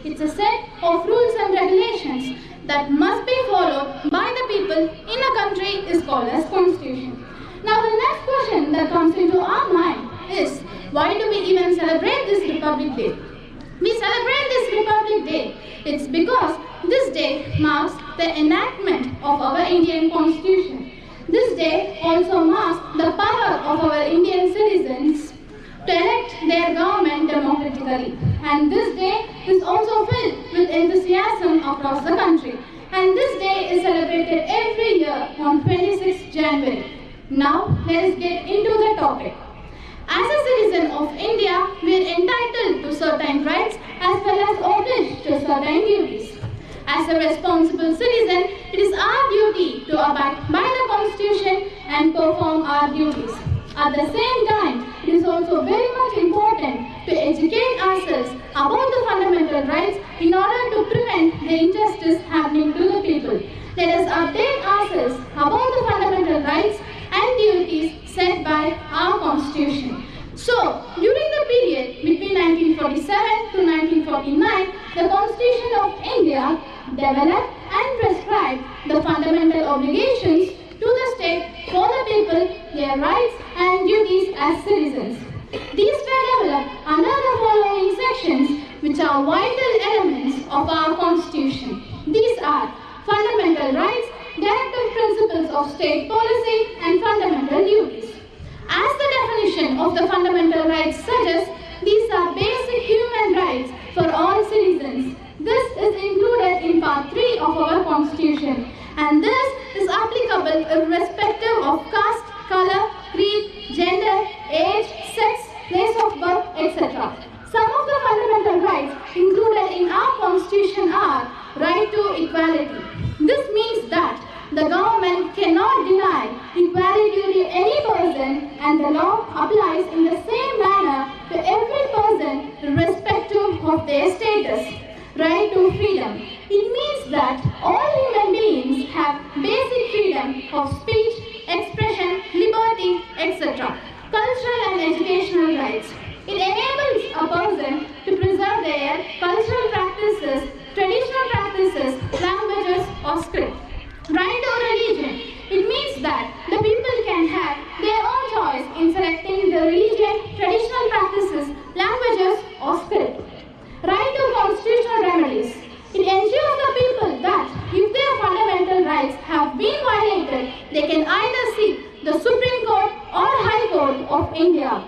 It's a set of rules and regulations that must be followed by the people in a country is called as Constitution. Now the next question that comes into our mind is, why do we even celebrate this Republic Day? We celebrate this Republic Day. It's because this day marks the enactment of our Indian Constitution. This day also marks the power of our Indian citizens to elect their government democratically. And this day is also filled with enthusiasm across the country. And this day is celebrated every year on 26th January. Now, let us get into the topic. As a citizen of India, we are entitled to certain rights as well as obliged to certain duties. As a responsible citizen, it is our duty to abide by the Constitution and perform our duties. At the same time, it is also very much important to educate ourselves about the fundamental rights in order to prevent the injustice happening to the people. Let us update ourselves about the fundamental rights and duties set by our Constitution. So, during the period between 1947 to 1949, the Constitution of India developed and prescribed the fundamental obligations to the state for the people, their rights and duties as citizens. These were developed under the following sections, which are vital elements of our Constitution. These are fundamental rights, directive principles of state policy, and fundamental duties. As the definition of the fundamental rights suggests, these are basic human rights for all citizens. This is included in Part 3 of our Constitution, and this is applicable irrespective of caste, color, creed, gender, age, sex, place of birth, etc. Some of the fundamental rights included in our Constitution are right to equality. This means that the government cannot deny equality to any person, and the law applies in the same manner to every person irrespective of their status. Right to freedom. It means that all human beings have basic freedom of speech, expression, liberty, etc. Cultural and educational rights. It enables a person to preserve their cultural practices, traditional practices, languages, or script. Right to religion. It means that the people can have their own choice in selecting the religion, traditional practices, languages, or script. Right to constitutional remedies. It ensures the people that if their fundamental rights have been violated, they can either seek the Supreme Court or High Court of India.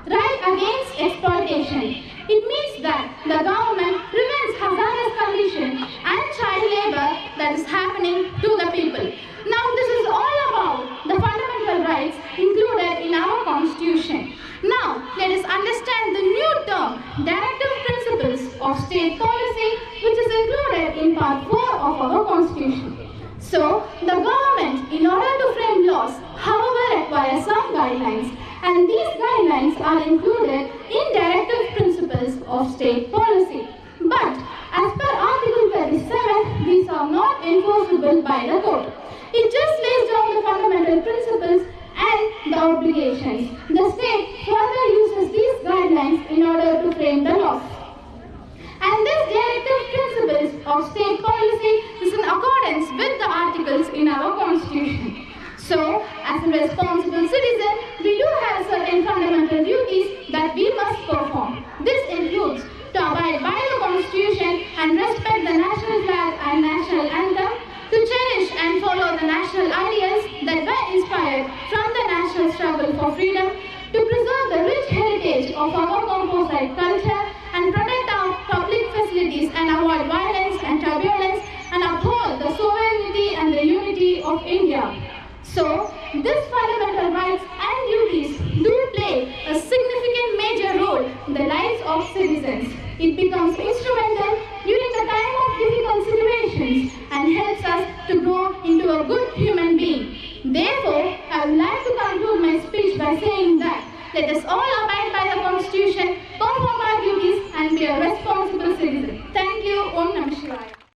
Right against exploitation. It means that the government prevents hazardous conditions and child labor that is happening to the people. Now this is all about the fundamental rights included in our Constitution. Now let us understand the new term, directive principles of state policy, which is included in Part 4 of our Constitution. So the government, in order to frame laws, however, requires some guidelines, and these guidelines are included in directive principles of state policy. But as per Article 37, these are not enforceable by the court. It just lays down the fundamental principles and the obligations. The state further uses these guidelines in order to frame the laws. And this directive principles of state policy is in accordance with the articles in our Constitution. So, as a responsible citizen, we do have certain fundamental duties that we must perform. This includes to abide by the Constitution and respect the national flag and national anthem, to cherish and follow the national ideals that were inspired from the national struggle for freedom, to preserve the rich heritage of our composite culture and protect our public facilities and avoid violence and turbulence and uphold the sovereignty and the unity of India. So, these fundamental rights and duties do play a significant major role in the lives of citizens. It becomes instrumental during the time of difficult situations and helps us to grow into a good human being. Therefore, I would like to conclude my speech by saying that let us all abide by the Constitution, perform our duties, and be a responsible